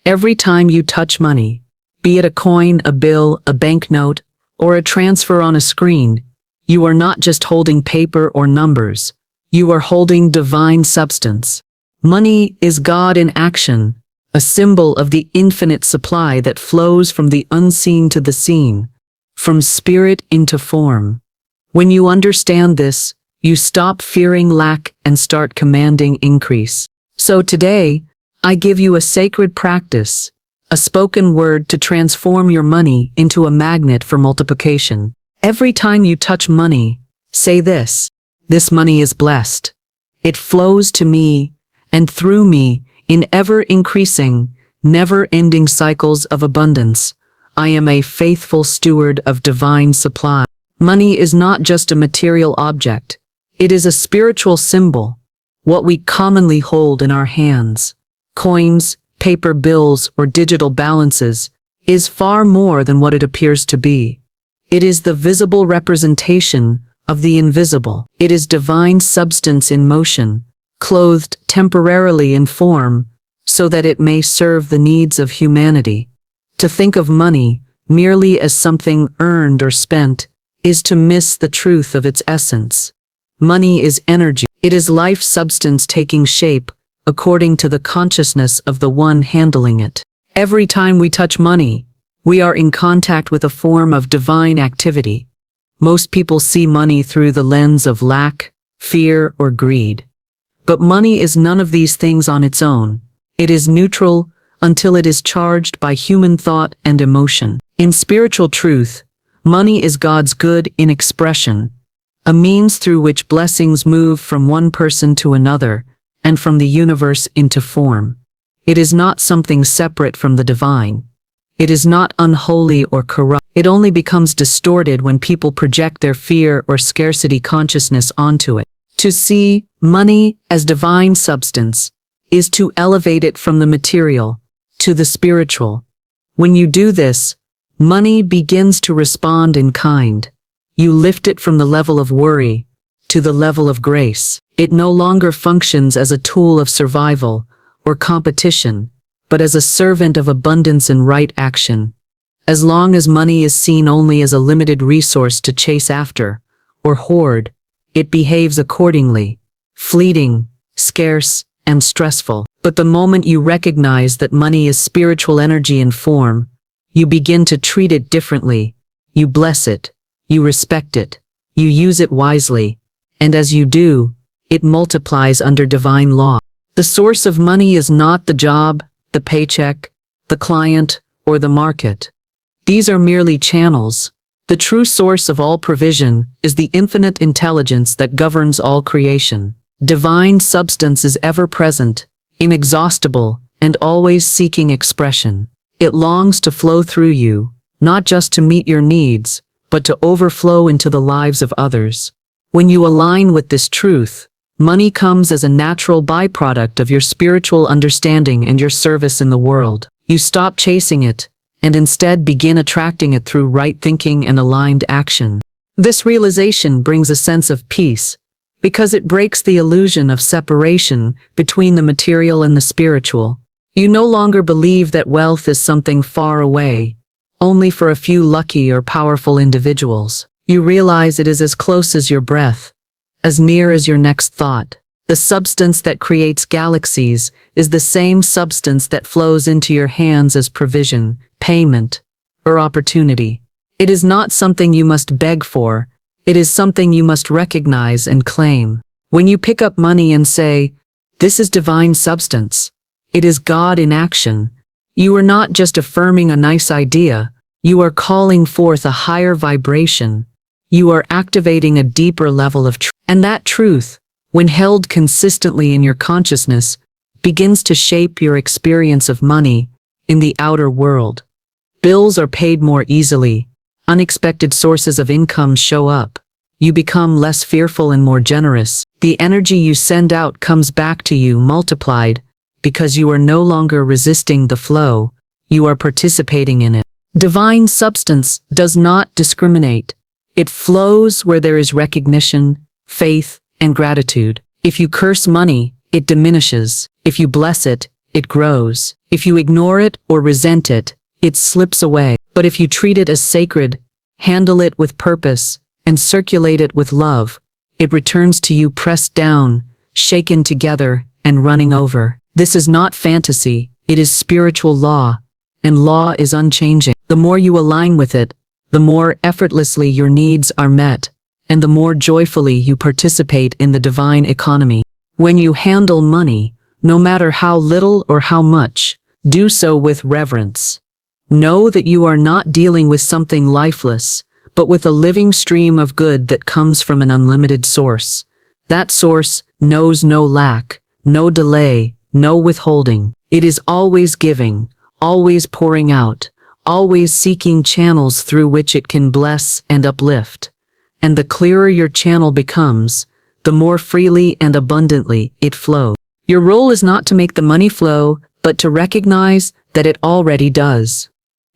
Every time you touch money, be it a coin, a bill, a banknote, or a transfer on a screen, you are not just holding paper or numbers. You are holding divine substance. Money is God in action, a symbol of the infinite supply that flows from the unseen to the seen, from spirit into form. When you understand this, you stop fearing lack and start commanding increase. So today, I give you a sacred practice, a spoken word to transform your money into a magnet for multiplication. Every time you touch money, say this: this money is blessed. It flows to me and through me in ever-increasing, never-ending cycles of abundance. I am a faithful steward of divine supply. Money is not just a material object. It is a spiritual symbol, what we commonly hold in our hands. Coins, paper bills, or digital balances is far more than what it appears to be. It is the visible representation of the invisible. It is divine substance in motion, clothed temporarily in form, so that it may serve the needs of humanity. To think of money merely as something earned or spent is to miss the truth of its essence. Money is energy. It is life substance taking shape according to the consciousness of the one handling it. Every time we touch money, we are in contact with a form of divine activity. Most people see money through the lens of lack, fear, or greed. But money is none of these things on its own. It is neutral until it is charged by human thought and emotion. In spiritual truth, money is God's good in expression, a means through which blessings move from one person to another and from the universe into form. It is not something separate from the divine. It is not unholy or corrupt. It only becomes distorted when people project their fear or scarcity consciousness onto it. To see money as divine substance is to elevate it from the material to the spiritual. When you do this, money begins to respond in kind. You lift it from the level of worry to the level of grace. It no longer functions as a tool of survival or competition, but as a servant of abundance and right action. As long as money is seen only as a limited resource to chase after or hoard, it behaves accordingly, fleeting, scarce, and stressful. But the moment you recognize that money is spiritual energy in form, you begin to treat it differently. You bless it, you respect it, you use it wisely, and as you do, it multiplies under divine law. The source of money is not the job, the paycheck, the client, or the market. These are merely channels. The true source of all provision is the infinite intelligence that governs all creation. Divine substance is ever present, inexhaustible, and always seeking expression. It longs to flow through you, not just to meet your needs, but to overflow into the lives of others. When you align with this truth, money comes as a natural byproduct of your spiritual understanding and your service in the world. You stop chasing it, and instead begin attracting it through right thinking and aligned action. This realization brings a sense of peace, because it breaks the illusion of separation between the material and the spiritual. You no longer believe that wealth is something far away, only for a few lucky or powerful individuals. You realize it is as close as your breath, as near as your next thought. The substance that creates galaxies is the same substance that flows into your hands as provision, payment, or opportunity. It is not something you must beg for. It is something you must recognize and claim. When you pick up money and say, "This is divine substance," it is God in action. You are not just affirming a nice idea. You are calling forth a higher vibration. You are activating a deeper level of truth. And that truth, when held consistently in your consciousness, begins to shape your experience of money in the outer world. Bills are paid more easily. Unexpected sources of income show up. You become less fearful and more generous. The energy you send out comes back to you multiplied because you are no longer resisting the flow. You are participating in it. Divine substance does not discriminate. It flows where there is recognition, faith, and gratitude. If you curse money, it diminishes. If you bless it, it grows. If you ignore it or resent it, it slips away. But if you treat it as sacred, handle it with purpose, and circulate it with love, it returns to you pressed down, shaken together, and running over. This is not fantasy, it is spiritual law, and law is unchanging. The more you align with it, the more effortlessly your needs are met, and the more joyfully you participate in the divine economy. When you handle money, no matter how little or how much, do so with reverence. Know that you are not dealing with something lifeless, but with a living stream of good that comes from an unlimited source. That source knows no lack, no delay, no withholding. It is always giving, always pouring out, always seeking channels through which it can bless and uplift. And the clearer your channel becomes, the more freely and abundantly it flows. Your role is not to make the money flow, but to recognize that it already does.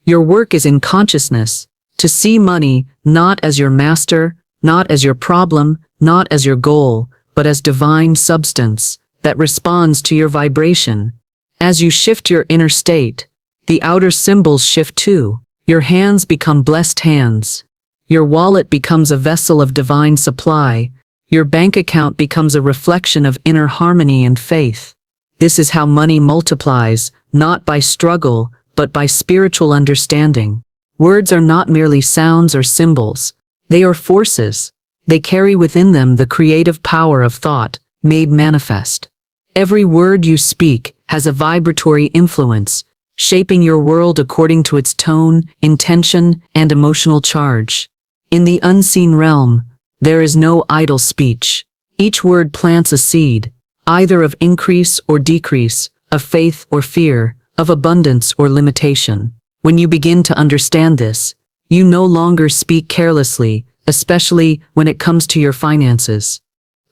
Your work is in consciousness, to see money not as your master, not as your problem, not as your goal, but as divine substance that responds to your vibration. As you shift your inner state, the outer symbols shift too. Your hands become blessed hands. Your wallet becomes a vessel of divine supply. Your bank account becomes a reflection of inner harmony and faith. This is how money multiplies, not by struggle, but by spiritual understanding. Words are not merely sounds or symbols. They are forces. They carry within them the creative power of thought, made manifest. Every word you speak has a vibratory influence, shaping your world according to its tone, intention, and emotional charge. In the unseen realm, there is no idle speech. Each word plants a seed, either of increase or decrease, of faith or fear, of abundance or limitation. When you begin to understand this, you no longer speak carelessly, especially when it comes to your finances.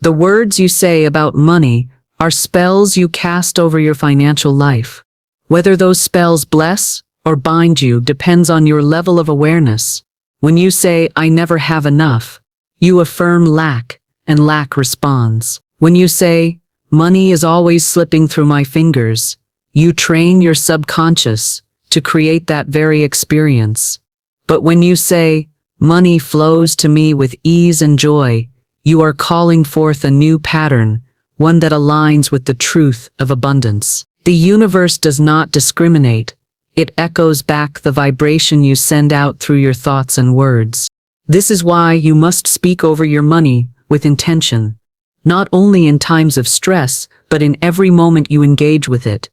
The words you say about money are spells you cast over your financial life. Whether those spells bless or bind you depends on your level of awareness. When you say, "I never have enough," you affirm lack, and lack responds. When you say, "Money is always slipping through my fingers," you train your subconscious to create that very experience. But when you say, "Money flows to me with ease and joy," you are calling forth a new pattern, one that aligns with the truth of abundance. The universe does not discriminate. It echoes back the vibration you send out through your thoughts and words. This is why you must speak over your money with intention, not only in times of stress, but in every moment you engage with it.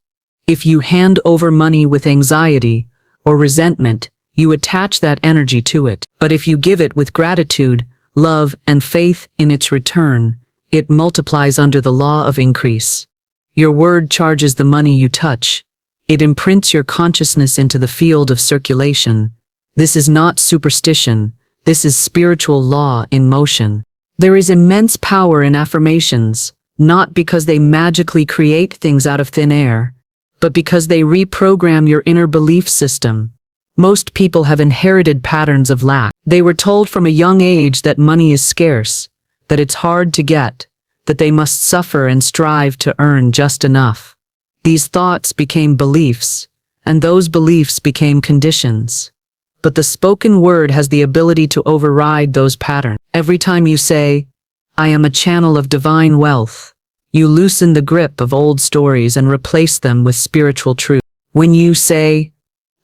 If you hand over money with anxiety or resentment, you attach that energy to it. But if you give it with gratitude, love, and faith in its return, it multiplies under the law of increase. Your word charges the money you touch. It imprints your consciousness into the field of circulation. This is not superstition. This is spiritual law in motion. There is immense power in affirmations, not because they magically create things out of thin air, but because they reprogram your inner belief system. Most people have inherited patterns of lack. They were told from a young age that money is scarce, that it's hard to get, that they must suffer and strive to earn just enough. These thoughts became beliefs, and those beliefs became conditions. But the spoken word has the ability to override those patterns. Every time you say, "I am a channel of divine wealth," you loosen the grip of old stories and replace them with spiritual truth. When you say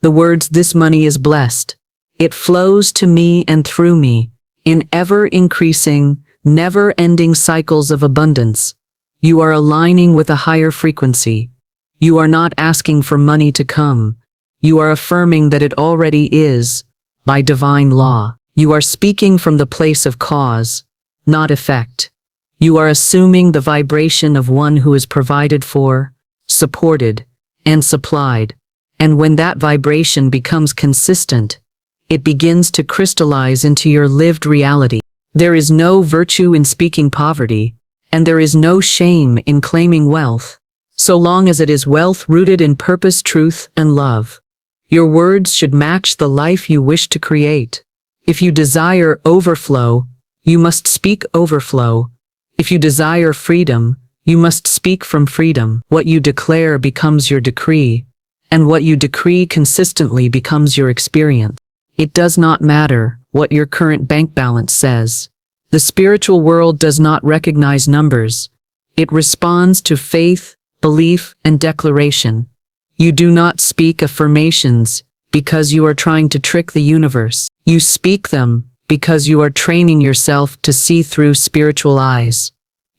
the words, "This money is blessed," it flows to me and through me in ever-increasing, never-ending cycles of abundance. You are aligning with a higher frequency. You are not asking for money to come. You are affirming that it already is, by divine law. You are speaking from the place of cause, not effect. You are assuming the vibration of one who is provided for, supported, and supplied. And when that vibration becomes consistent, it begins to crystallize into your lived reality. There is no virtue in speaking poverty, and there is no shame in claiming wealth, so long as it is wealth rooted in purpose, truth, and love. Your words should match the life you wish to create. If you desire overflow, you must speak overflow. If you desire freedom, You must speak from freedom. What you declare becomes your decree, and what you decree consistently becomes your experience. It does not matter what your current bank balance says. The spiritual world does not recognize numbers. It responds to faith, belief, and declaration. You do not speak affirmations because you are trying to trick the universe. You speak them because you are training yourself to see through spiritual eyes.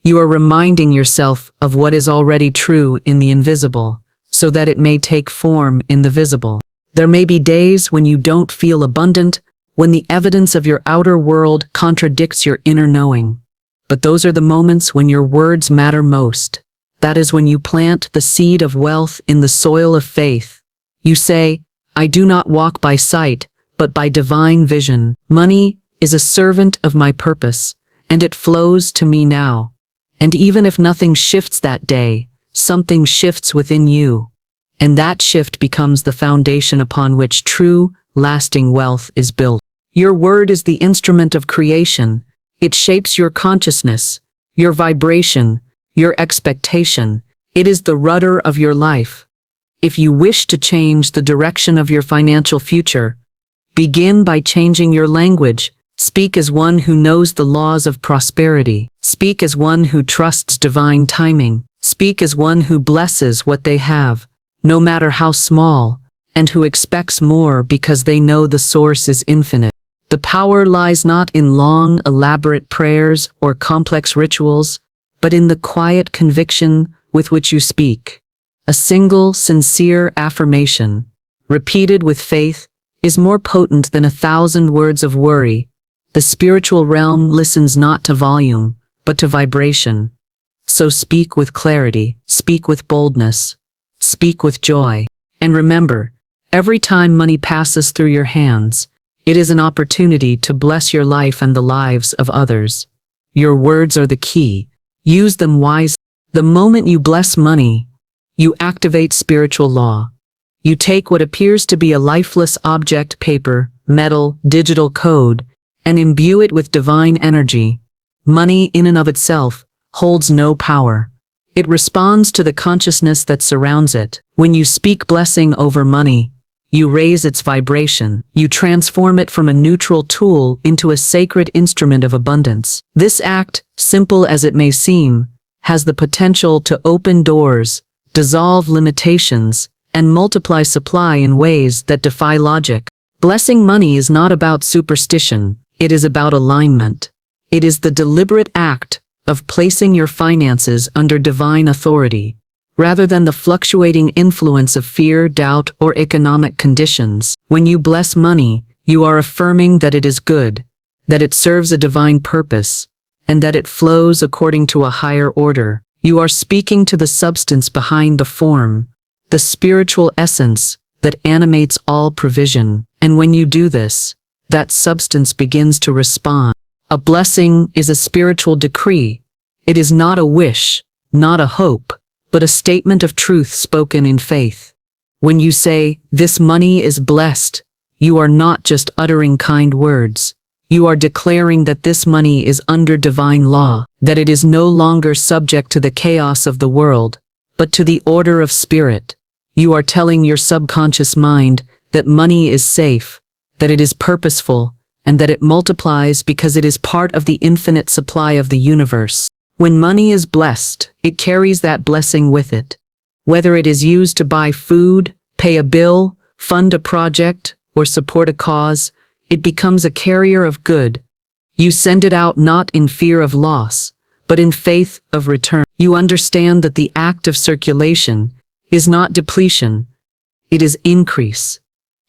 You are reminding yourself of what is already true in the invisible, so that it may take form in the visible. There may be days when you don't feel abundant, when the evidence of your outer world contradicts your inner knowing. But those are the moments when your words matter most. That is when you plant the seed of wealth in the soil of faith. You say, I do not walk by sight, but by divine vision. Money is a servant of my purpose, and it flows to me now. And even if nothing shifts that day, something shifts within you. And that shift becomes the foundation upon which true, lasting wealth is built. Your word is the instrument of creation. It shapes your consciousness, your vibration, your expectation. It is the rudder of your life. If you wish to change the direction of your financial future, begin by changing your language. Speak as one who knows the laws of prosperity. Speak as one who trusts divine timing. Speak as one who blesses what they have, no matter how small, and who expects more because they know the source is infinite. The power lies not in long, elaborate prayers or complex rituals, but in the quiet conviction with which you speak. A single, sincere affirmation, repeated with faith, is more potent than 1,000 words of worry. The spiritual realm listens not to volume, but to vibration. So speak with clarity, speak with boldness, speak with joy. And remember, every time money passes through your hands, it is an opportunity to bless your life and the lives of others. Your words are the key. Use them wisely. The moment you bless money, you activate spiritual law. You take what appears to be a lifeless object, paper, metal, digital code, and imbue it with divine energy. Money in and of itself holds no power. It responds to the consciousness that surrounds it. When you speak blessing over money, you raise its vibration. You transform it from a neutral tool into a sacred instrument of abundance. This act, simple as it may seem, has the potential to open doors, dissolve limitations, and multiply supply in ways that defy logic. Blessing money is not about superstition. It is about alignment. It is the deliberate act of placing your finances under divine authority, rather than the fluctuating influence of fear, doubt, or economic conditions. When you bless money, you are affirming that it is good, that it serves a divine purpose, and that it flows according to a higher order. You are speaking to the substance behind the form, the spiritual essence that animates all provision. And when you do this, that substance begins to respond. A blessing is a spiritual decree. It is not a wish, not a hope, but a statement of truth spoken in faith. When you say, "This money is blessed," you are not just uttering kind words. You are declaring that this money is under divine law, that it is no longer subject to the chaos of the world, but to the order of spirit. You are telling your subconscious mind that money is safe, that it is purposeful, and that it multiplies because it is part of the infinite supply of the universe. When money is blessed, it carries that blessing with it. Whether it is used to buy food, pay a bill, fund a project, or support a cause, it becomes a carrier of good. You send it out not in fear of loss, but in faith of return. You understand that the act of circulation is not depletion, it is increase.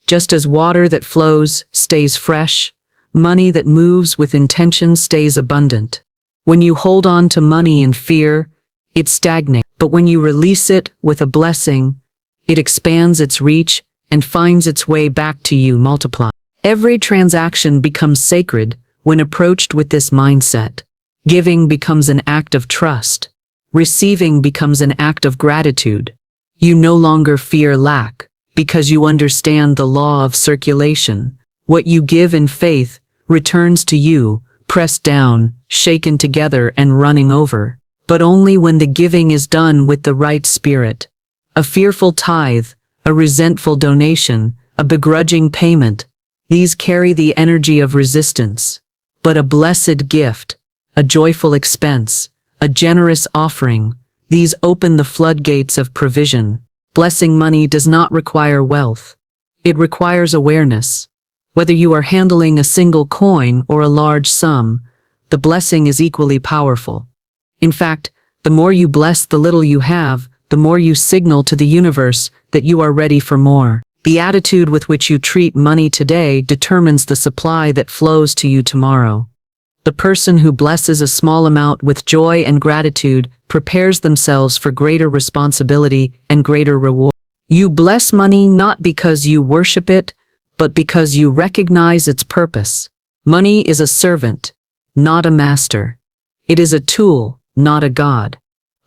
Just as water that flows stays fresh, money that moves with intention stays abundant. When you hold on to money in fear, it stagnates. But when you release it with a blessing, it expands its reach and finds its way back to you multiplied. Every transaction becomes sacred when approached with this mindset. Giving becomes an act of trust. Receiving becomes an act of gratitude. You no longer fear lack, because you understand the law of circulation. What you give in faith returns to you, pressed down, shaken together, and running over. but only when the giving is done with the right spirit. A fearful tithe, a resentful donation, a begrudging payment, these carry the energy of resistance. But a blessed gift, a joyful expense, a generous offering, these open the floodgates of provision. Blessing money does not require wealth. It requires awareness. Whether you are handling a single coin or a large sum, the blessing is equally powerful. In fact, the more you bless the little you have, the more you signal to the universe that you are ready for more. The attitude with which you treat money today determines the supply that flows to you tomorrow. The person who blesses a small amount with joy and gratitude prepares themselves for greater responsibility and greater reward. You bless money not because you worship it, but because you recognize its purpose. Money is a servant, not a master. It is a tool, not a god.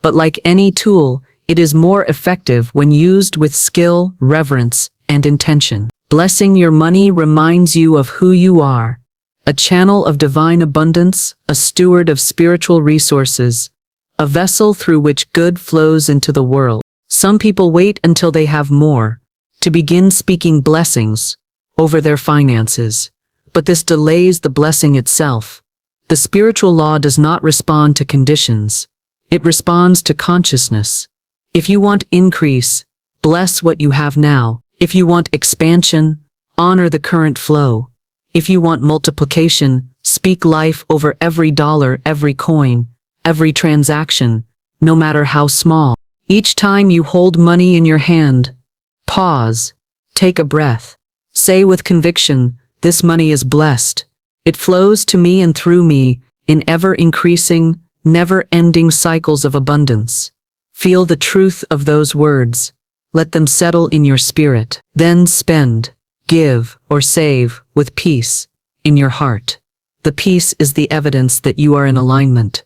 But like any tool, it is more effective when used with skill, reverence, and intention. Blessing your money reminds you of who you are. A channel of divine abundance, a steward of spiritual resources, a vessel through which good flows into the world. Some people wait until they have more to begin speaking blessings over their finances, but this delays the blessing itself. The spiritual law does not respond to conditions. It responds to consciousness. If you want increase, bless what you have now. If you want expansion, honor the current flow. If you want multiplication, speak life over every dollar, every coin, every transaction, no matter how small. Each time you hold money in your hand, pause, take a breath. Say with conviction, this money is blessed. It flows to me and through me in ever-increasing, never-ending cycles of abundance. Feel the truth of those words. Let them settle in your spirit. Then spend, give, or save with peace in your heart. The peace is the evidence that you are in alignment.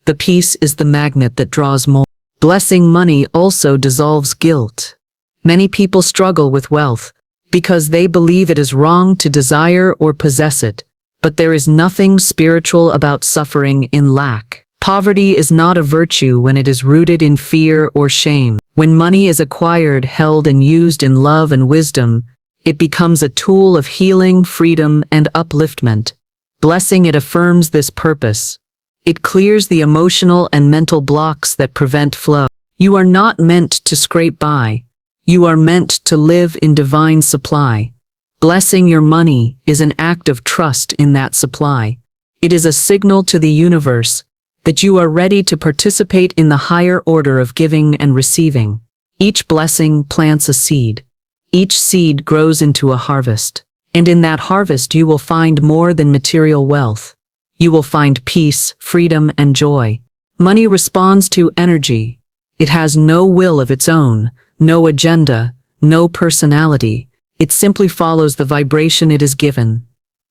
The peace is the magnet that draws more. Blessing money also dissolves guilt. Many people struggle with wealth because they believe it is wrong to desire or possess it, but there is nothing spiritual about suffering in lack. Poverty is not a virtue when it is rooted in fear or shame. When money is acquired, held, and used in love and wisdom, it becomes a tool of healing, freedom, and upliftment. Blessing it affirms this purpose. It clears the emotional and mental blocks that prevent flow. You are not meant to scrape by. You are meant to live in divine supply. Blessing your money is an act of trust in that supply. It is a signal to the universe that you are ready to participate in the higher order of giving and receiving. Each blessing plants a seed. Each seed grows into a harvest. And in that harvest you will find more than material wealth. You will find peace, freedom, and joy. Money responds to energy. It has no will of its own, no agenda, no personality. It simply follows the vibration it is given.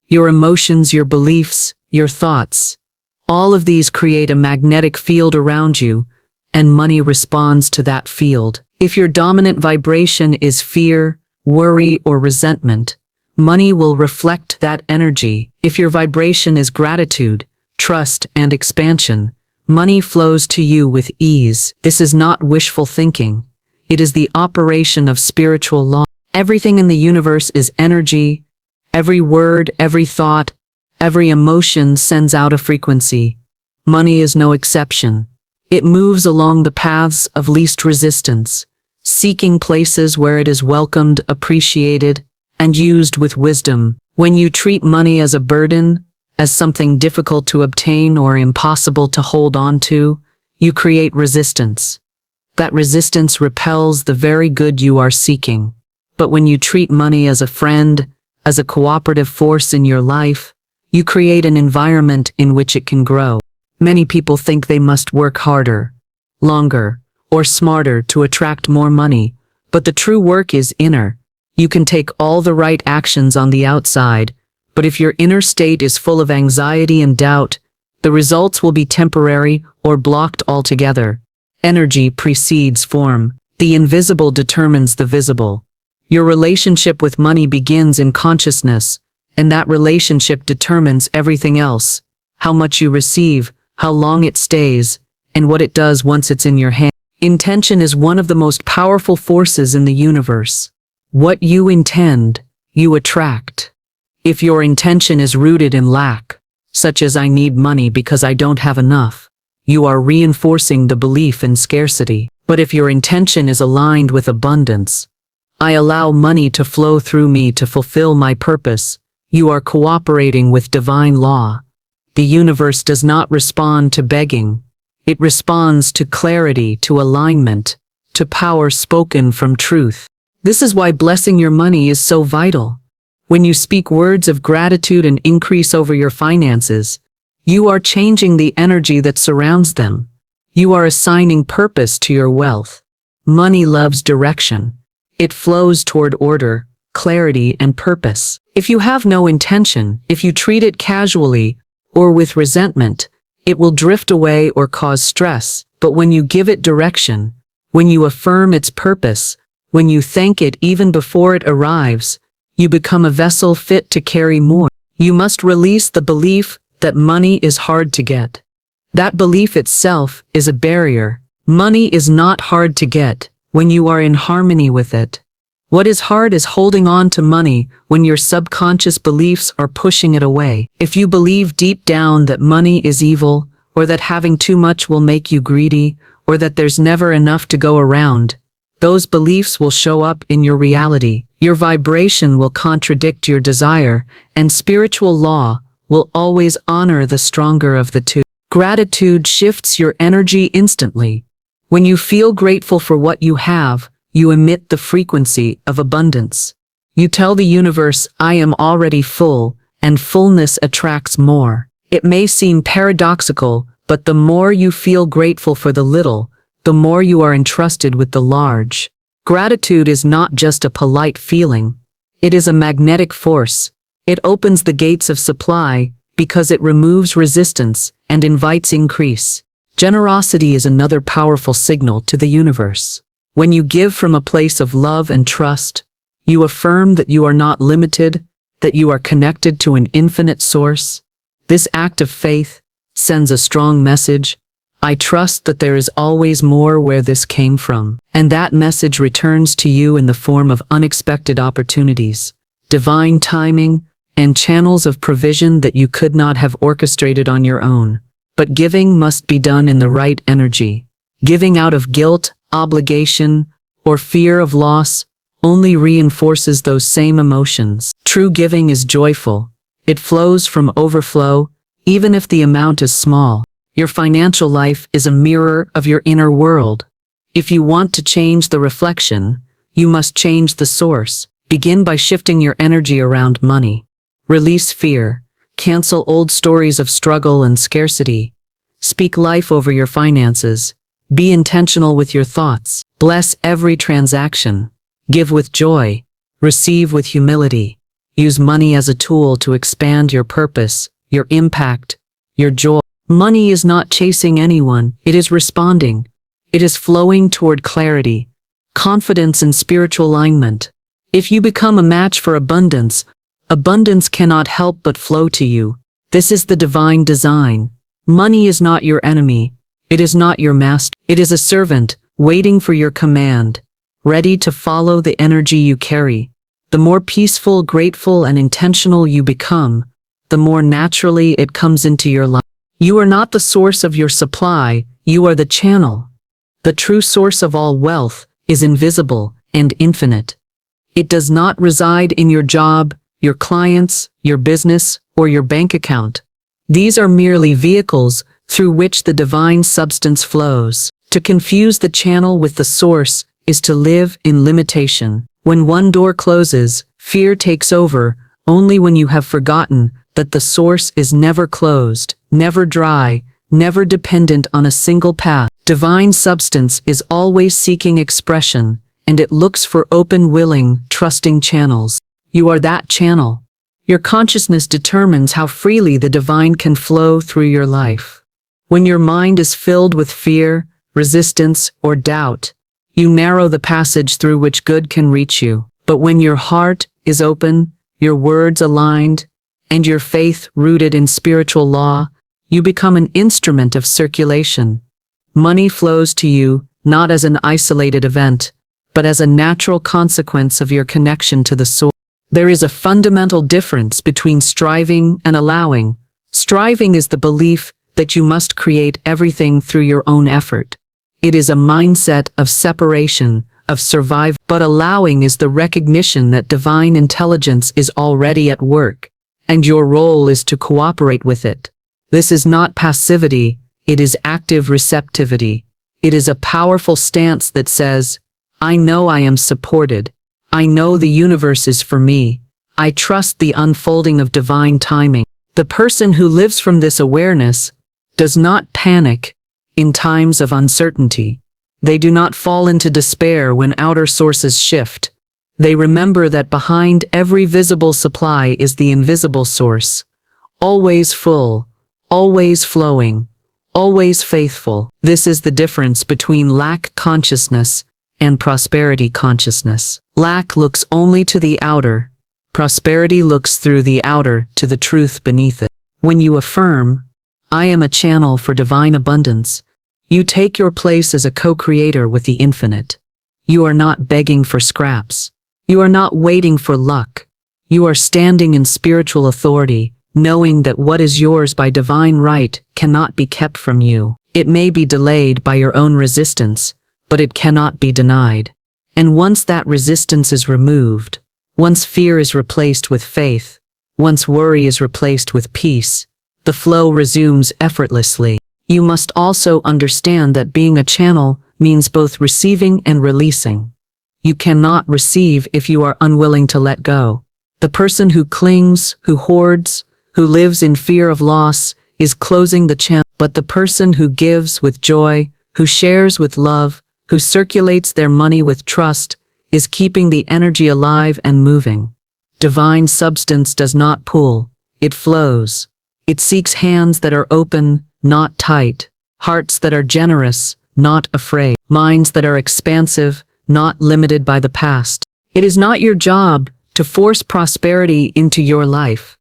Your emotions, your beliefs, your thoughts, all of these create a magnetic field around you, and money responds to that field. If your dominant vibration is fear, worry, or resentment, money will reflect that energy. If your vibration is gratitude, trust, and expansion, money flows to you with ease. This is not wishful thinking. It is the operation of spiritual law. Everything in the universe is energy. Every word, every thought, every emotion sends out a frequency. Money is no exception. It moves along the paths of least resistance, seeking places where it is welcomed, appreciated, and used with wisdom. When you treat money as a burden, as something difficult to obtain or impossible to hold on to, you create resistance. That resistance repels the very good you are seeking. But when you treat money as a friend, as a cooperative force in your life, you create an environment in which it can grow. Many people think they must work harder, longer, or smarter to attract more money, but the true work is inner. You can take all the right actions on the outside, but if your inner state is full of anxiety and doubt, the results will be temporary or blocked altogether. Energy precedes form. The invisible determines the visible. Your relationship with money begins in consciousness, and that relationship determines everything else: how much you receive, how long it stays, and what it does once it's in your hand. Intention is one of the most powerful forces in the universe. What you intend, you attract. If your intention is rooted in lack, such as I need money because I don't have enough, you are reinforcing the belief in scarcity. But if your intention is aligned with abundance, I allow money to flow through me to fulfill my purpose, you are cooperating with divine law. The universe does not respond to begging. It responds to clarity, to alignment, to power spoken from truth. This is why blessing your money is so vital. When you speak words of gratitude and increase over your finances, you are changing the energy that surrounds them. You are assigning purpose to your wealth. Money loves direction. It flows toward order, clarity, and purpose. If you have no intention, if you treat it casually or with resentment, it will drift away or cause stress. But when you give it direction, when you affirm its purpose, when you thank it even before it arrives, you become a vessel fit to carry more. You must release the belief that money is hard to get. That belief itself is a barrier. Money is not hard to get when you are in harmony with it. What is hard is holding on to money when your subconscious beliefs are pushing it away. If you believe deep down that money is evil, or that having too much will make you greedy, or that there's never enough to go around, those beliefs will show up in your reality. Your vibration will contradict your desire, and spiritual law will always honor the stronger of the two. Gratitude shifts your energy instantly. When you feel grateful for what you have, you emit the frequency of abundance. You tell the universe, I am already full, and fullness attracts more. It may seem paradoxical, but the more you feel grateful for the little, the more you are entrusted with the large. Gratitude is not just a polite feeling. It is a magnetic force. It opens the gates of supply because it removes resistance and invites increase. Generosity is another powerful signal to the universe. When you give from a place of love and trust, you affirm that you are not limited, that you are connected to an infinite source. This act of faith sends a strong message. I trust that there is always more where this came from. And that message returns to you in the form of unexpected opportunities, divine timing, and channels of provision that you could not have orchestrated on your own. But giving must be done in the right energy. Giving out of guilt, obligation, or fear of loss only reinforces those same emotions. True giving is joyful. It flows from overflow, even if the amount is small. Your financial life is a mirror of your inner world. If you want to change the reflection, you must change the source. Begin by shifting your energy around money. Release fear. Cancel old stories of struggle and scarcity. Speak life over your finances. Be intentional with your thoughts. Bless every transaction. Give with joy. Receive with humility. Use money as a tool to expand your purpose, your impact, your joy. Money is not chasing anyone. It is responding. It is flowing toward clarity, confidence, and spiritual alignment. If you become a match for abundance, abundance cannot help but flow to you. This is the divine design. Money is not your enemy. It is not your master. It is a servant, waiting for your command, ready to follow the energy you carry. The more peaceful, grateful, and intentional you become, the more naturally it comes into your life. You are not the source of your supply, you are the channel. The true source of all wealth is invisible and infinite. It does not reside in your job, your clients, your business, or your bank account. These are merely vehicles through which the divine substance flows. To confuse the channel with the source is to live in limitation. When one door closes, fear takes over, only when you have forgotten that the source is never closed, never dry, never dependent on a single path. Divine substance is always seeking expression, and it looks for open, willing, trusting channels. You are that channel. Your consciousness determines how freely the divine can flow through your life. When your mind is filled with fear, resistance, or doubt, you narrow the passage through which good can reach you. But when your heart is open, your words aligned, and your faith rooted in spiritual law, you become an instrument of circulation. Money flows to you not as an isolated event, but as a natural consequence of your connection to the source. There is a fundamental difference between striving and allowing. Striving is the belief that you must create everything through your own effort. It is a mindset of separation, of survival, but allowing is the recognition that divine intelligence is already at work, and your role is to cooperate with it. This is not passivity, it is active receptivity. It is a powerful stance that says, I know I am supported. I know the universe is for me. I trust the unfolding of divine timing. The person who lives from this awareness does not panic in times of uncertainty. They do not fall into despair when outer sources shift. They remember that behind every visible supply is the invisible source, always full, always flowing, always faithful. This is the difference between lack consciousness and prosperity consciousness. Lack looks only to the outer. Prosperity looks through the outer to the truth beneath it. When you affirm, I am a channel for divine abundance, you take your place as a co-creator with the infinite. You are not begging for scraps. You are not waiting for luck. You are standing in spiritual authority, knowing that what is yours by divine right cannot be kept from you. It may be delayed by your own resistance, but it cannot be denied. And once that resistance is removed, once fear is replaced with faith, once worry is replaced with peace, the flow resumes effortlessly. You must also understand that being a channel means both receiving and releasing. You cannot receive if you are unwilling to let go. The person who clings, who hoards, who lives in fear of loss, is closing the channel. But the person who gives with joy, who shares with love, who circulates their money with trust, is keeping the energy alive and moving. Divine substance does not pull, it flows. It seeks hands that are open, not tight, hearts that are generous, not afraid, minds that are expansive, not limited by the past. It is not your job to force prosperity into your life.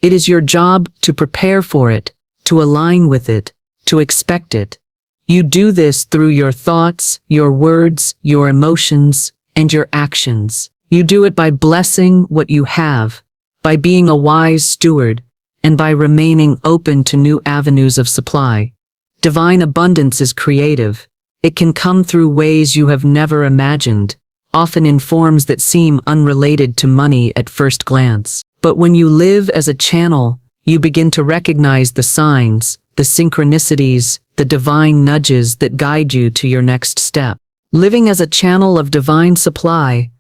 It is your job to prepare for it, to align with it, to expect it. You do this through your thoughts, your words, your emotions, and your actions. You do it by blessing what you have, by being a wise steward, and by remaining open to new avenues of supply. Divine abundance is creative. It can come through ways you have never imagined, often in forms that seem unrelated to money at first glance. But when you live as a channel, you begin to recognize the signs, the synchronicities, the divine nudges that guide you to your next step. Living as a channel of divine supply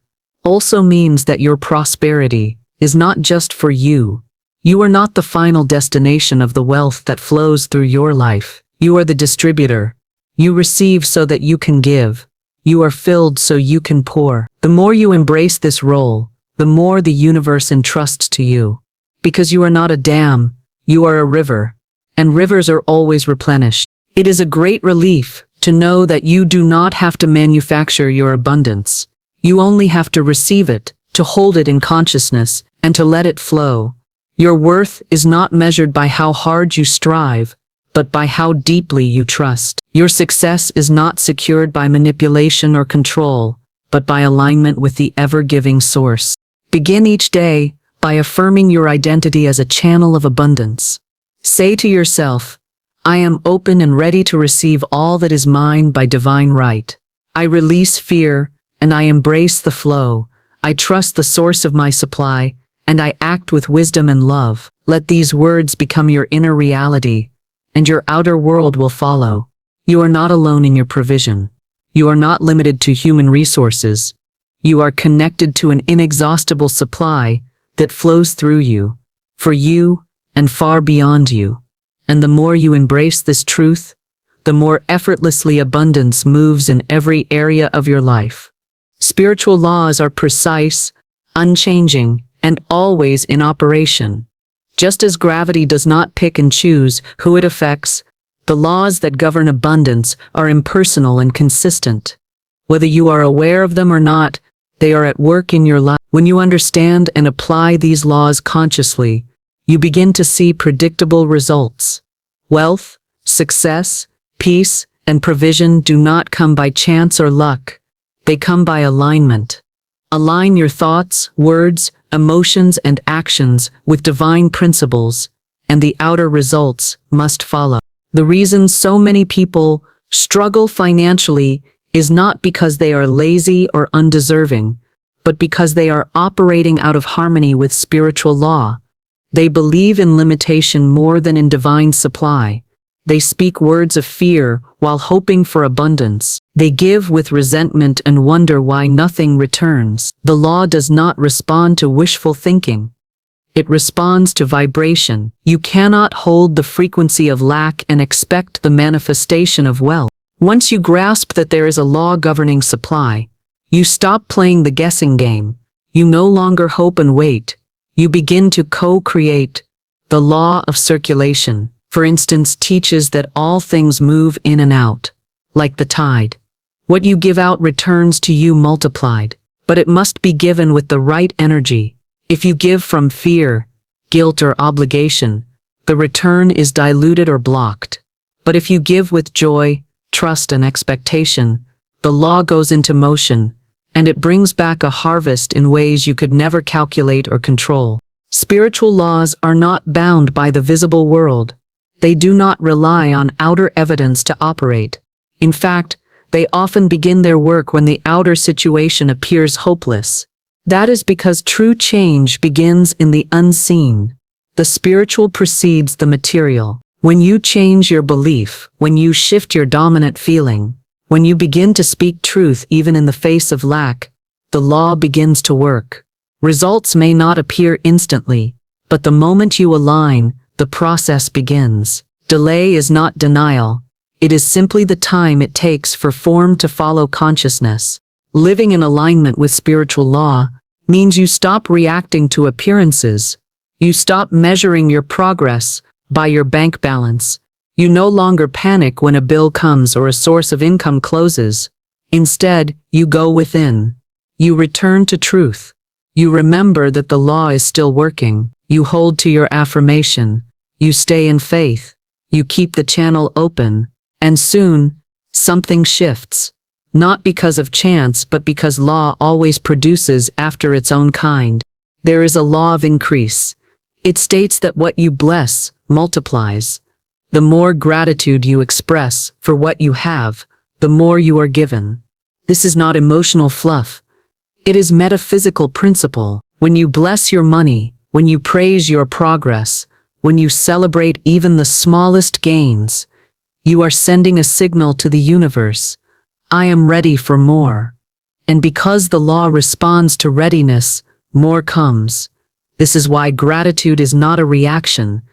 also means that your prosperity is not just for you. You are not the final destination of the wealth that flows through your life. You are the distributor. You receive so that you can give. You are filled so you can pour. The more you embrace this role, the more the universe entrusts to you. Because you are not a dam, you are a river, and rivers are always replenished. It is a great relief to know that you do not have to manufacture your abundance. You only have to receive it, to hold it in consciousness, and to let it flow. Your worth is not measured by how hard you strive, but by how deeply you trust. Your success is not secured by manipulation or control, but by alignment with the ever-giving source. Begin each day by affirming your identity as a channel of abundance. Say to yourself, I am open and ready to receive all that is mine by divine right. I release fear, and I embrace the flow. I trust the source of my supply, and I act with wisdom and love. Let these words become your inner reality, and your outer world will follow. You are not alone in your provision. You are not limited to human resources. You are connected to an inexhaustible supply that flows through you, for you, and far beyond you. And the more you embrace this truth, the more effortlessly abundance moves in every area of your life. Spiritual laws are precise, unchanging, and always in operation. Just as gravity does not pick and choose who it affects, the laws that govern abundance are impersonal and consistent. Whether you are aware of them or not, they are at work in your life. When you understand and apply these laws consciously, you begin to see predictable results. Wealth, success, peace, and provision do not come by chance or luck. They come by alignment. Align your thoughts, words, emotions, and actions with divine principles, and the outer results must follow. The reason so many people struggle financially is not because they are lazy or undeserving, but because they are operating out of harmony with spiritual law. They believe in limitation more than in divine supply. They speak words of fear while hoping for abundance. They give with resentment and wonder why nothing returns. The law does not respond to wishful thinking. It responds to vibration. You cannot hold the frequency of lack and expect the manifestation of wealth. Once you grasp that there is a law governing supply, you stop playing the guessing game. You no longer hope and wait. You begin to co-create. The law of circulation, for instance, teaches that all things move in and out, like the tide. What you give out returns to you multiplied, but it must be given with the right energy. If you give from fear, guilt, or obligation, the return is diluted or blocked. But if you give with joy, trust, and expectation, the law goes into motion, and it brings back a harvest in ways you could never calculate or control. Spiritual laws are not bound by the visible world. They do not rely on outer evidence to operate. In fact, they often begin their work when the outer situation appears hopeless. That is because true change begins in the unseen. The spiritual precedes the material. When you change your belief, when you shift your dominant feeling, when you begin to speak truth even in the face of lack, the law begins to work. Results may not appear instantly, but the moment you align, the process begins. Delay is not denial. It is simply the time it takes for form to follow consciousness. Living in alignment with spiritual law means you stop reacting to appearances. You stop measuring your progress by your bank balance. You no longer panic when a bill comes or a source of income closes. Instead, you go within. You return to truth. You remember that the law is still working. You hold to your affirmation. You stay in faith. You keep the channel open. And soon, something shifts. Not because of chance, but because law always produces after its own kind. There is a law of increase. It states that what you bless multiplies. The more gratitude you express for what you have, the more you are given. This is not emotional fluff. It is metaphysical principle. When you bless your money, when you praise your progress, when you celebrate even the smallest gains, you are sending a signal to the universe. I am ready for more. And because the law responds to readiness, more comes. This is why gratitude is not a reaction.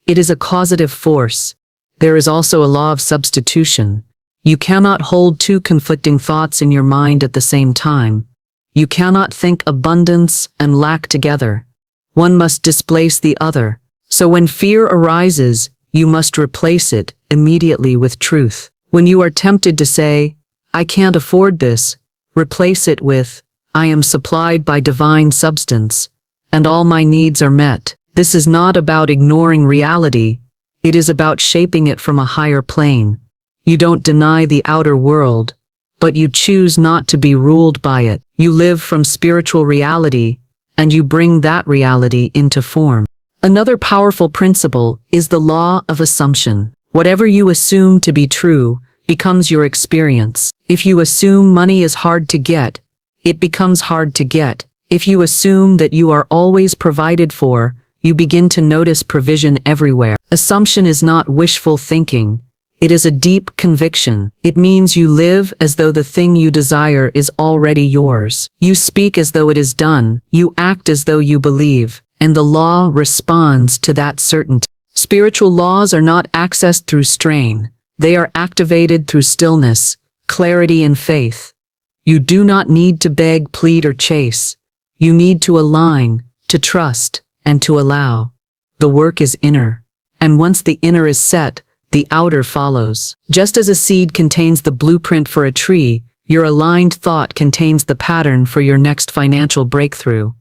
It is a causative force. There is also a law of substitution. You cannot hold two conflicting thoughts in your mind at the same time. You cannot think abundance and lack together. One must displace the other. So when fear arises, you must replace it immediately with truth. When you are tempted to say, I can't afford this, replace it with, I am supplied by divine substance, and all my needs are met. This is not about ignoring reality. It is about shaping it from a higher plane. You don't deny the outer world, but you choose not to be ruled by it. You live from spiritual reality, and you bring that reality into form. Another powerful principle is the law of assumption. Whatever you assume to be true becomes your experience. If you assume money is hard to get, it becomes hard to get. If you assume that you are always provided for, you begin to notice provision everywhere. Assumption is not wishful thinking. It is a deep conviction. It means you live as though the thing you desire is already yours. You speak as though it is done. You act as though you believe. And the law responds to that certainty. Spiritual laws are not accessed through strain. They are activated through stillness, clarity, and faith. You do not need to beg, plead, or chase. You need to align, to trust, and to allow. The work is inner. And once the inner is set, the outer follows. Just as a seed contains the blueprint for a tree, your aligned thought contains the pattern for your next financial breakthrough.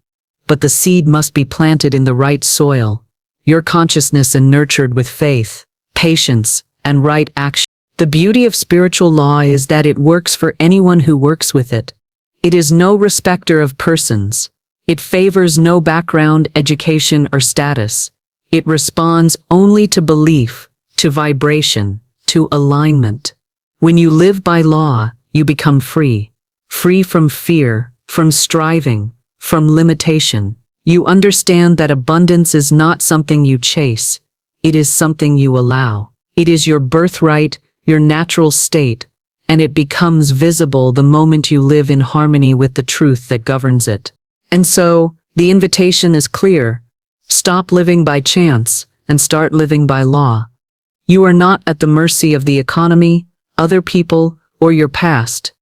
But the seed must be planted in the right soil, your consciousness, and nurtured with faith, patience, and right action. The beauty of spiritual law is that it works for anyone who works with it. It is no respecter of persons. It favors no background, education, or status. It responds only to belief, to vibration, to alignment. When you live by law, you become free. Free from fear, from striving, from limitation. You understand that abundance is not something you chase. It is something you allow. It is your birthright, your natural state, and it becomes visible the moment you live in harmony with the truth that governs it. And so, the invitation is clear. Stop living by chance and start living by law. You are not at the mercy of the economy, other people, or your past.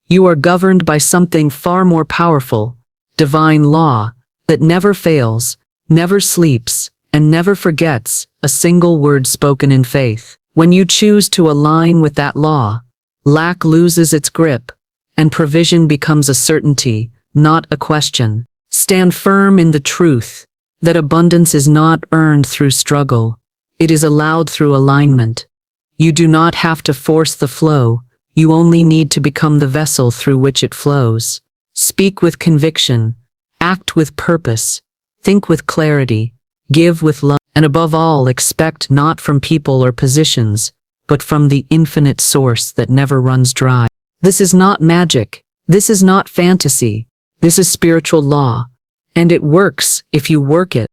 You are governed by something far more powerful, divine law, that never fails, never sleeps, and never forgets a single word spoken in faith. When you choose to align with that law, lack loses its grip, and provision becomes a certainty, not a question. Stand firm in the truth that abundance is not earned through struggle. It is allowed through alignment. You do not have to force the flow. You only need to become the vessel through which it flows. Speak with conviction, act with purpose, think with clarity, give with love, and above all, expect not from people or positions, but from the infinite source that never runs dry. This is not magic. This is not fantasy. This is spiritual law, and it works if you work it.